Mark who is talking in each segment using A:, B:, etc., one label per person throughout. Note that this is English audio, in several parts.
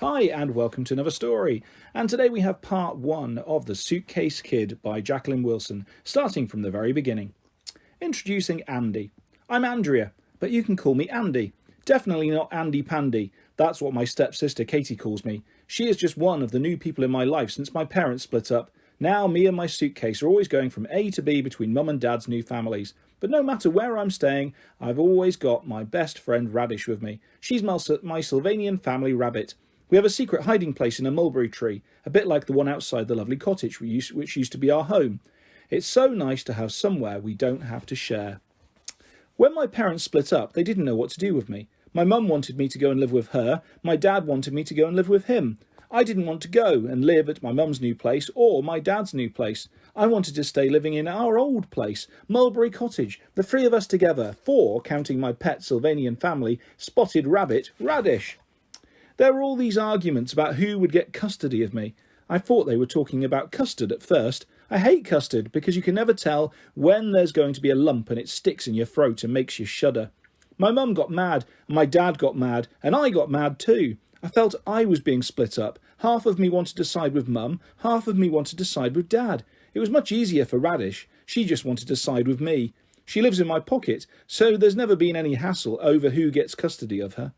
A: Hi and welcome to another story. And today we have part 1 of The Suitcase Kid by Jacqueline Wilson, starting from the very beginning. Introducing Andy. I'm Andrea, but you can call me Andy. Definitely not Andy Pandy. That's what my stepsister Katie calls me. She is just one of the new people in my life since my parents split up. Now me and my suitcase are always going from A to B between mum and dad's new families. But no matter where I'm staying, I've always got my best friend Radish with me. She's my Sylvanian family rabbit. We have a secret hiding place in a mulberry tree, a bit like the one outside the lovely cottage which used to be our home. It's so nice to have somewhere we don't have to share. When my parents split up, they didn't know what to do with me. My mum wanted me to go and live with her. My dad wanted me to go and live with him. I didn't want to go and live at my mum's new place or my dad's new place. I wanted to stay living in our old place, Mulberry Cottage, the three of us together, 4, counting my pet Sylvanian family, spotted rabbit, Radish. There were all these arguments about who would get custody of me. I thought they were talking about custard at first. I hate custard because you can never tell when there's going to be a lump and it sticks in your throat and makes you shudder. My mum got mad, and my dad got mad, and I got mad too. I felt I was being split up. Half of me wanted to side with mum, half of me wanted to side with dad. It was much easier for Radish. She just wanted to side with me. She lives in my pocket, so there's never been any hassle over who gets custody of her.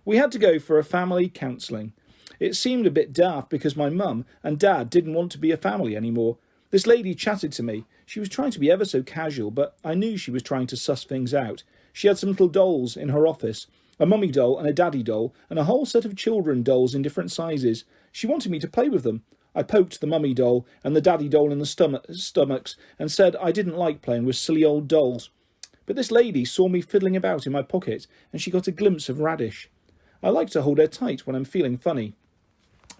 A: We had to go for a family counselling. It seemed a bit daft because my mum and dad didn't want to be a family anymore. This lady chatted to me. She was trying to be ever so casual, but I knew she was trying to suss things out. She had some little dolls in her office, a mummy doll and a daddy doll, and a whole set of children dolls in different sizes. She wanted me to play with them. I poked the mummy doll and the daddy doll in the stomachs and said I didn't like playing with silly old dolls. But this lady saw me fiddling about in my pocket, and she got a glimpse of Radish. I like to hold her tight when I'm feeling funny.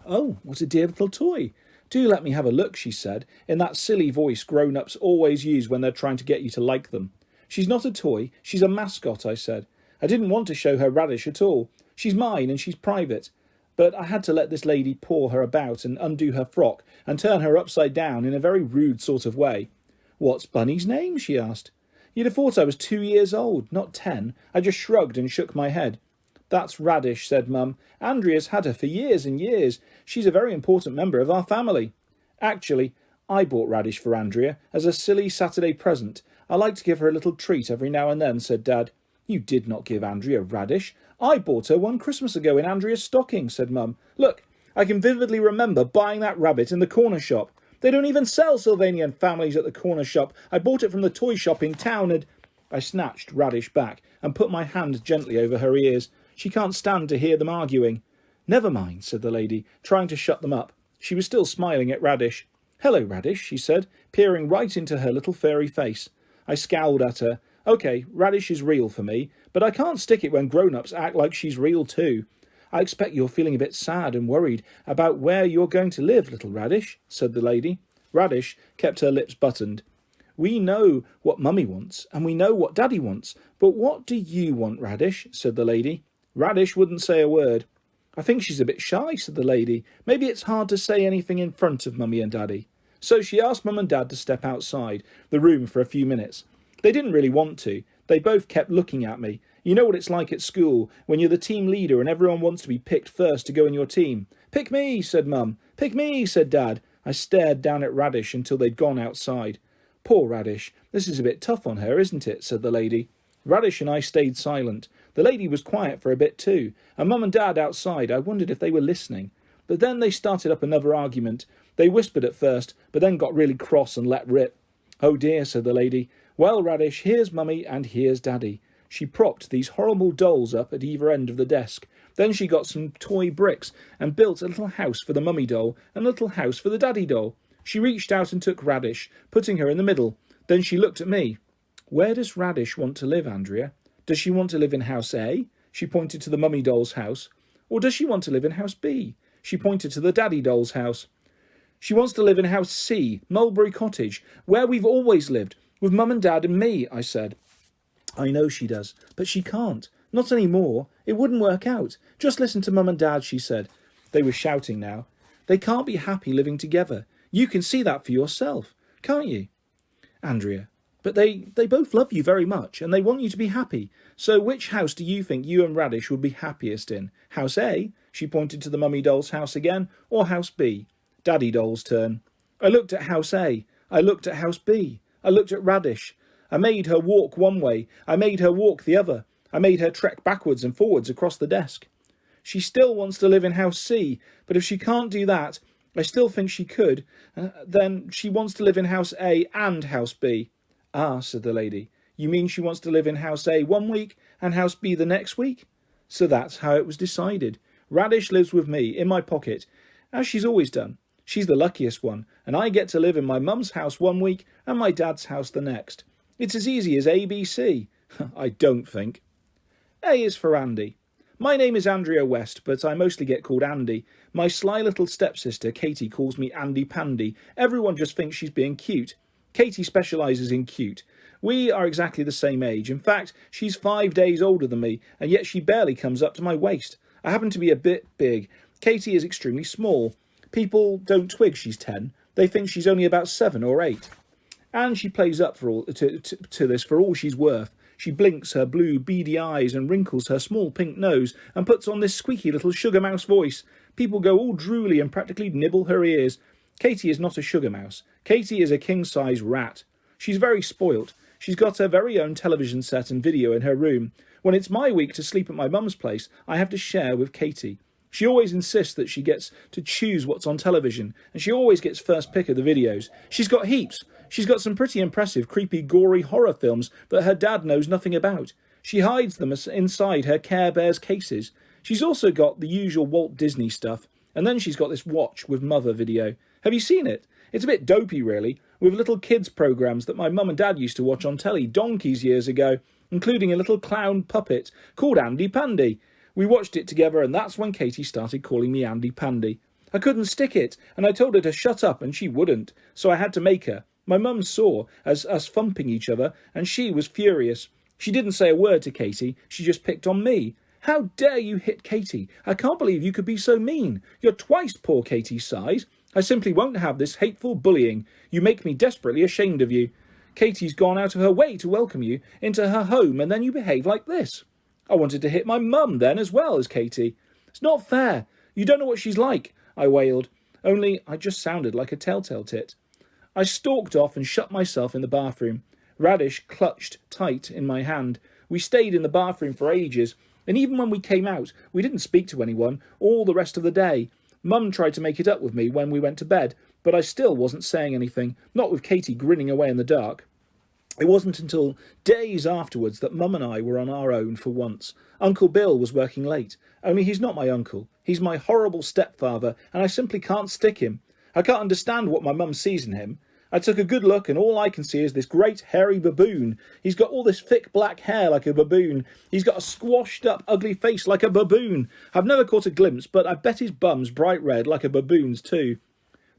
A: "Oh, what a dear little toy. Do let me have a look," she said, in that silly voice grown-ups always use when they're trying to get you to like them. "She's not a toy, she's a mascot," I said. I didn't want to show her Radish at all. She's mine and she's private. But I had to let this lady paw her about and undo her frock and turn her upside down in a very rude sort of way. "What's Bunny's name?" she asked. You'd have thought I was 2 years old, not 10. I just shrugged and shook my head. "That's Radish," said Mum. "Andrea's had her for years and years. She's a very important member of our family." "Actually, I bought Radish for Andrea as a silly Saturday present. I like to give her a little treat every now and then," said Dad. "You did not give Andrea Radish. I bought her one Christmas ago in Andrea's stocking," said Mum. "Look, I can vividly remember buying that rabbit in the corner shop. They don't even sell Sylvanian families at the corner shop. I bought it from the toy shop in town and—" I snatched Radish back and put my hand gently over her ears. She can't stand to hear them arguing. "Never mind," said the lady, trying to shut them up. She was still smiling at Radish. "Hello, Radish," she said, peering right into her little furry face. I scowled at her. "OK, Radish is real for me, but I can't stick it when grown-ups act like she's real too. I expect you're feeling a bit sad and worried about where you're going to live, little Radish," said the lady. Radish kept her lips buttoned. "We know what Mummy wants, and we know what Daddy wants, but what do you want, Radish?" said the lady. Radish wouldn't say a word. "I think she's a bit shy," said the lady. "Maybe it's hard to say anything in front of Mummy and Daddy." So she asked Mum and Dad to step outside the room for a few minutes. They didn't really want to. They both kept looking at me. You know what it's like at school, when you're the team leader and everyone wants to be picked first to go in your team. "Pick me," said Mum. "Pick me," said Dad. I stared down at Radish until they'd gone outside. "Poor Radish. This is a bit tough on her, isn't it?" said the lady. Radish and I stayed silent. The lady was quiet for a bit too, and Mum and Dad outside, I wondered if they were listening. But then they started up another argument. They whispered at first, but then got really cross and let rip. "Oh dear," said the lady. "Well, Radish, here's Mummy and here's Daddy." She propped these horrible dolls up at either end of the desk. Then she got some toy bricks and built a little house for the Mummy doll and a little house for the Daddy doll. She reached out and took Radish, putting her in the middle. Then she looked at me. "Where does Radish want to live, Andrea? Does she want to live in house A?" She pointed to the Mummy doll's house. "Or does she want to live in house B?" She pointed to the Daddy doll's house. "She wants to live in house C, Mulberry Cottage, where we've always lived, with Mum and Dad and me," I said. "I know she does, but she can't. Not anymore. It wouldn't work out. Just listen to Mum and Dad," she said. They were shouting now. "They can't be happy living together. You can see that for yourself, can't you?" "Andrea, but they both love you very much, and they want you to be happy. So which house do you think you and Radish would be happiest in? House A? She pointed to the mummy doll's house again, or house B. Daddy doll's turn. I looked at house A. I looked at house B. I looked at Radish. I made her walk one way. I made her walk the other. I made her trek backwards and forwards across the desk. She still wants to live in house C, but if she can't do that, I still think she could. Then she wants to live in house A and house B. Ah, said the lady. You mean she wants to live in house A one week and house B the next week? So that's how it was decided. Radish lives with me, in my pocket, as she's always done. She's the luckiest one, and I get to live in my mum's house one week and my dad's house the next. It's as easy as ABC. I don't think. A is for Andy. My name is Andrea West, but I mostly get called Andy. My sly little stepsister, Katie, calls me Andy Pandy. Everyone just thinks she's being cute. Katie specialises in cute. We are exactly the same age. In fact, she's 5 days older than me, and yet she barely comes up to my waist. I happen to be a bit big. Katie is extremely small. People don't twig she's 10. They think she's only about 7 or 8. And she plays up to this for all she's worth. She blinks her blue, beady eyes and wrinkles her small pink nose and puts on this squeaky little sugar mouse voice. People go all drooly and practically nibble her ears. Katie is not a sugar mouse. Katie is a king-size rat. She's very spoilt. She's got her very own television set and video in her room. When it's my week to sleep at my mum's place, I have to share with Katie. She always insists that she gets to choose what's on television, and she always gets first pick of the videos. She's got heaps. She's got some pretty impressive, creepy, gory horror films that her dad knows nothing about. She hides them inside her Care Bears cases. She's also got the usual Walt Disney stuff, and then she's got this watch with mother video. Have you seen it? It's a bit dopey, really, with little kids' programmes that my mum and dad used to watch on telly donkeys years ago, including a little clown puppet called Andy Pandy. We watched it together, and that's when Katie started calling me Andy Pandy. I couldn't stick it, and I told her to shut up, and she wouldn't, so I had to make her. My mum saw us thumping each other, and she was furious. She didn't say a word to Katie, she just picked on me. How dare you hit Katie? I can't believe you could be so mean. You're twice poor Katie's size. I simply won't have this hateful bullying. You make me desperately ashamed of you. Katie's gone out of her way to welcome you into her home, and then you behave like this. I wanted to hit my mum then as well as Katie. It's not fair. You don't know what she's like, I wailed. Only I just sounded like a telltale tit. I stalked off and shut myself in the bathroom. Radish clutched tight in my hand. We stayed in the bathroom for ages, and even when we came out, we didn't speak to anyone all the rest of the day. Mum tried to make it up with me when we went to bed, but I still wasn't saying anything, not with Katie grinning away in the dark. It wasn't until days afterwards that Mum and I were on our own for once. Uncle Bill was working late, only he's not my uncle. He's my horrible stepfather, and I simply can't stick him. I can't understand what my mum sees in him. I took a good look, and all I can see is this great hairy baboon. He's got all this thick black hair like a baboon. He's got a squashed up ugly face like a baboon. I've never caught a glimpse, but I bet his bum's bright red like a baboon's too.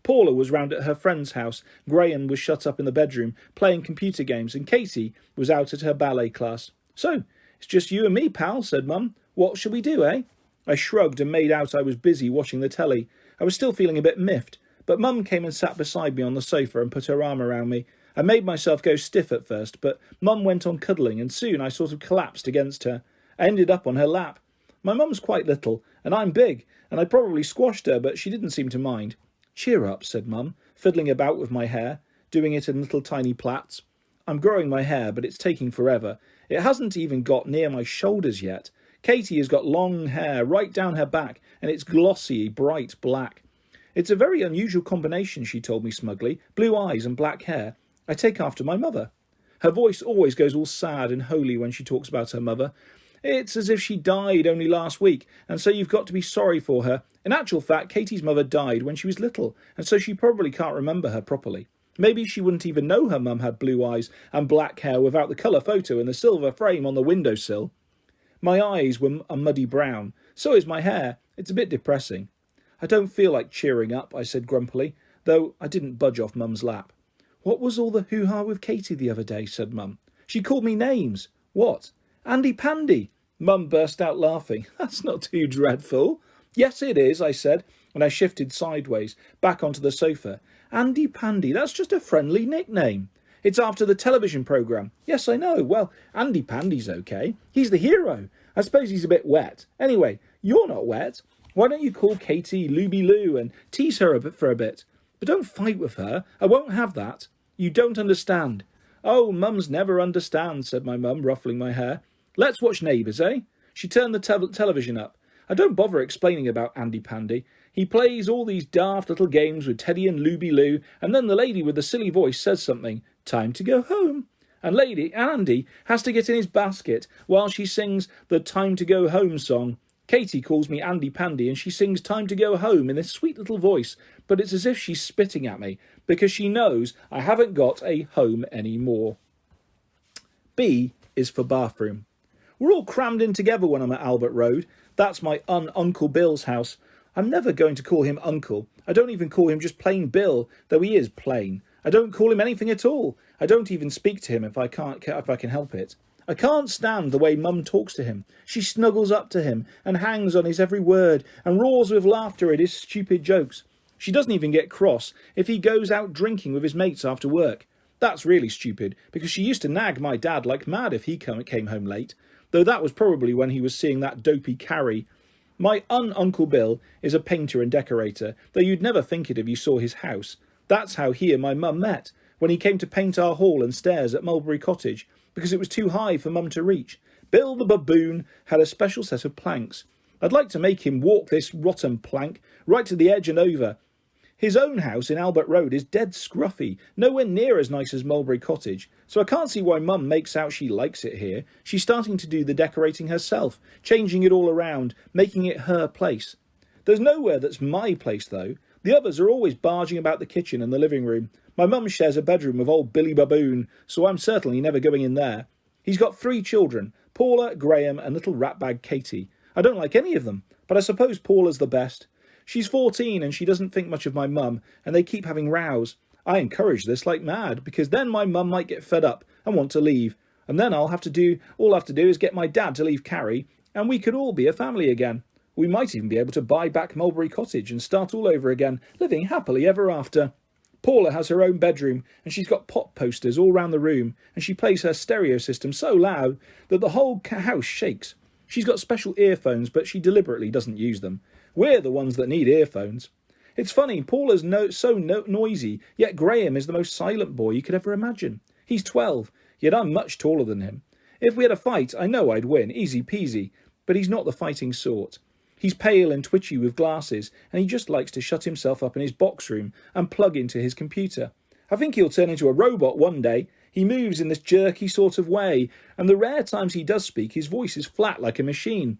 A: Paula was round at her friend's house. Graham was shut up in the bedroom, playing computer games, and Katie was out at her ballet class. So, it's just you and me, pal, said Mum. What shall we do, eh? I shrugged and made out I was busy watching the telly. I was still feeling a bit miffed, but Mum came and sat beside me on the sofa and put her arm around me. I made myself go stiff at first, but Mum went on cuddling, and soon I sort of collapsed against her. I ended up on her lap. My mum's quite little, and I'm big, and I probably squashed her, but she didn't seem to mind. Cheer up, said Mum, fiddling about with my hair, doing it in little tiny plaits. I'm growing my hair, but it's taking forever. It hasn't even got near my shoulders yet. Katie has got long hair right down her back, and it's glossy, bright black. It's a very unusual combination, she told me smugly. Blue eyes and black hair. I take after my mother. Her voice always goes all sad and holy when she talks about her mother. It's as if she died only last week, and so you've got to be sorry for her. In actual fact, Katie's mother died when she was little, and so she probably can't remember her properly. Maybe she wouldn't even know her mum had blue eyes and black hair without the colour photo and the silver frame on the windowsill. My eyes were a muddy brown. So is my hair. It's a bit depressing. I don't feel like cheering up, I said grumpily, though I didn't budge off Mum's lap. What was all the hoo-ha with Katie the other day, said Mum. She called me names. What? Andy Pandy. Mum burst out laughing. That's not too dreadful. Yes, it is, I said, and I shifted sideways, back onto the sofa. Andy Pandy, that's just a friendly nickname. It's after the television programme. Yes, I know. Well, Andy Pandy's okay. He's the hero. I suppose he's a bit wet. Anyway, you're not wet. Why don't you call Katie Looby Loo and tease her a bit for a bit? But don't fight with her. I won't have that. You don't understand. Oh, mums never understand, said my mum, ruffling my hair. Let's watch Neighbours, eh? She turned the television up. I don't bother explaining about Andy Pandy. He plays all these daft little games with Teddy and Looby Loo, and then the lady with the silly voice says something. Time to go home. And Andy has to get in his basket while she sings the Time to Go Home song. Katie calls me Andy Pandy and she sings Time to Go Home in this sweet little voice, but it's as if she's spitting at me because she knows I haven't got a home anymore. B is for bathroom. We're all crammed in together when I'm at Albert Road. That's my Uncle Bill's house. I'm never going to call him Uncle. I don't even call him just plain Bill, though he is plain. I don't call him anything at all. I don't even speak to him if I can help it. I can't stand the way Mum talks to him. She snuggles up to him and hangs on his every word and roars with laughter at his stupid jokes. She doesn't even get cross if he goes out drinking with his mates after work. That's really stupid, because she used to nag my dad like mad if he came home late, though that was probably when he was seeing that dopey Carrie. My Uncle Bill is a painter and decorator, though you'd never think it if you saw his house. That's how he and my mum met, when he came to paint our hall and stairs at Mulberry Cottage, because it was too high for Mum to reach. Bill the baboon had a special set of planks. I'd like to make him walk this rotten plank right to the edge and over. His own house in Albert Road is dead scruffy, nowhere near as nice as Mulberry Cottage, so I can't see why Mum makes out she likes it here. She's starting to do the decorating herself, changing it all around, making it her place. There's nowhere that's my place, though. The others are always barging about the kitchen and the living room. My mum shares a bedroom with old Billy Baboon, so I'm certainly never going in there. He's got 3 children, Paula, Graham and little ratbag Katie. I don't like any of them, but I suppose Paula's the best. She's 14 and she doesn't think much of my mum, and they keep having rows. I encourage this like mad, because then my mum might get fed up and want to leave, and then all I have to do is get my dad to leave Carrie, and we could all be a family again. We might even be able to buy back Mulberry Cottage and start all over again, living happily ever after. Paula has her own bedroom, and she's got pop posters all round the room, and she plays her stereo system so loud that the whole house shakes. She's got special earphones, but she deliberately doesn't use them. We're the ones that need earphones. It's funny, Paula's so noisy, yet Graham is the most silent boy you could ever imagine. He's 12, yet I'm much taller than him. If we had a fight, I know I'd win, easy peasy, but he's not the fighting sort. He's pale and twitchy with glasses, and he just likes to shut himself up in his box room and plug into his computer. I think he'll turn into a robot one day. He moves in this jerky sort of way, and the rare times he does speak, his voice is flat like a machine.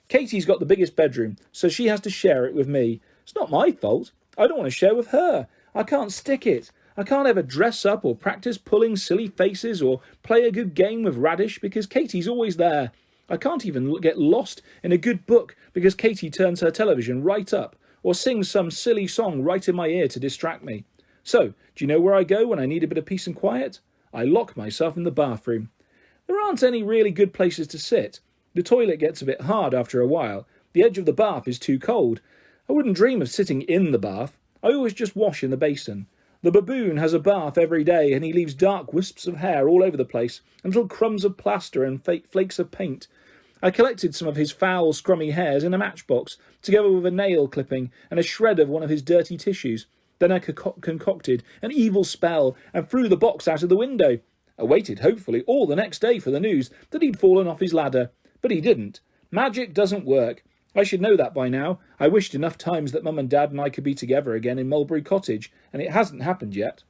A: Katie's got the biggest bedroom, so she has to share it with me. It's not my fault. I don't want to share with her. I can't stick it. I can't ever dress up or practice pulling silly faces or play a good game with Radish because Katie's always there. I can't even get lost in a good book because Katie turns her television right up or sings some silly song right in my ear to distract me. So, do you know where I go when I need a bit of peace and quiet? I lock myself in the bathroom. There aren't any really good places to sit. The toilet gets a bit hard after a while. The edge of the bath is too cold. I wouldn't dream of sitting in the bath. I always just wash in the basin. The baboon has a bath every day, and he leaves dark wisps of hair all over the place, and little crumbs of plaster and flakes of paint. I collected some of his foul, scrummy hairs in a matchbox, together with a nail clipping and a shred of one of his dirty tissues. Then I concocted an evil spell and threw the box out of the window. I waited, hopefully, all the next day for the news that he'd fallen off his ladder. But he didn't. Magic doesn't work. I should know that by now. I wished enough times that Mum and Dad and I could be together again in Mulberry Cottage, and it hasn't happened yet.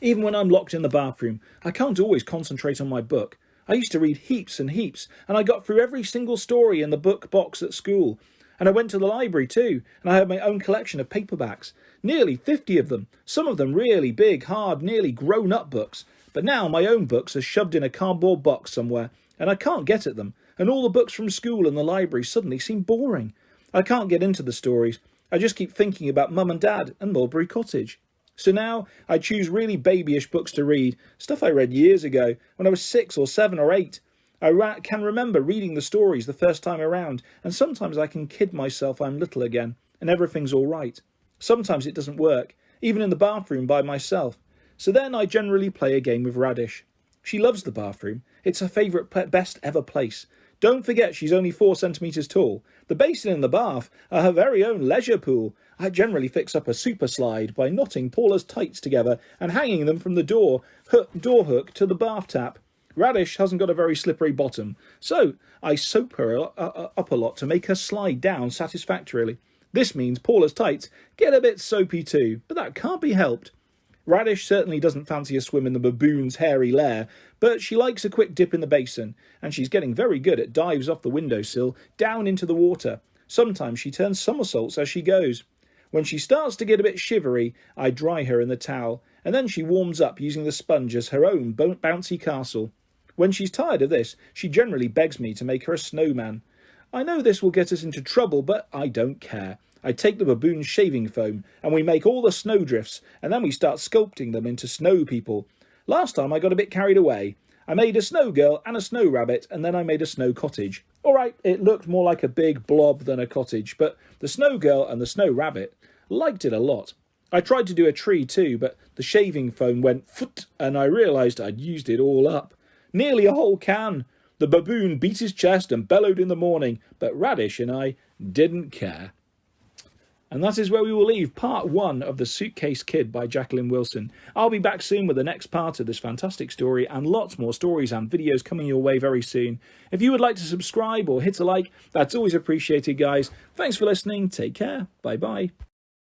A: Even when I'm locked in the bathroom, I can't always concentrate on my book. I used to read heaps and heaps, and I got through every single story in the book box at school. And I went to the library too, and I had my own collection of paperbacks. Nearly 50 of them. Some of them really big, hard, nearly grown-up books. But now my own books are shoved in a cardboard box somewhere, and I can't get at them. And all the books from school and the library suddenly seem boring. I can't get into the stories. I just keep thinking about Mum and Dad and Mulberry Cottage. So now I choose really babyish books to read, stuff I read years ago, when I was 6 or 7 or 8. I can remember reading the stories the first time around, and sometimes I can kid myself I'm little again, and everything's all right. Sometimes it doesn't work, even in the bathroom by myself. So then I generally play a game with Radish. She loves the bathroom. It's her favourite, best ever place. Don't forget she's only 4 centimetres tall. The basin in the bath are her very own leisure pool. I generally fix up a super slide by knotting Paula's tights together and hanging them from the door hook to the bath tap. Radish hasn't got a very slippery bottom, so I soap her up a lot to make her slide down satisfactorily. This means Paula's tights get a bit soapy too, but that can't be helped. Radish certainly doesn't fancy a swim in the baboon's hairy lair, but she likes a quick dip in the basin, and she's getting very good at dives off the windowsill down into the water. Sometimes she turns somersaults as she goes. When she starts to get a bit shivery, I dry her in the towel, and then she warms up using the sponge as her own bouncy castle. When she's tired of this, she generally begs me to make her a snowman. I know this will get us into trouble, but I don't care. I take the baboon's shaving foam, and we make all the snowdrifts, and then we start sculpting them into snow people. Last time I got a bit carried away. I made a snow girl and a snow rabbit, and then I made a snow cottage. Alright, it looked more like a big blob than a cottage, but the snow girl and the snow rabbit liked it a lot. I tried to do a tree too, but the shaving foam went foot, and I realised I'd used it all up. Nearly a whole can. The baboon beat his chest and bellowed in the morning, but Radish and I didn't care. And that is where we will leave part 1 of The Suitcase Kid by Jacqueline Wilson. I'll be back soon with the next part of this fantastic story and lots more stories and videos coming your way very soon. If you would like to subscribe or hit a like, that's always appreciated, guys. Thanks for listening. Take care. Bye-bye.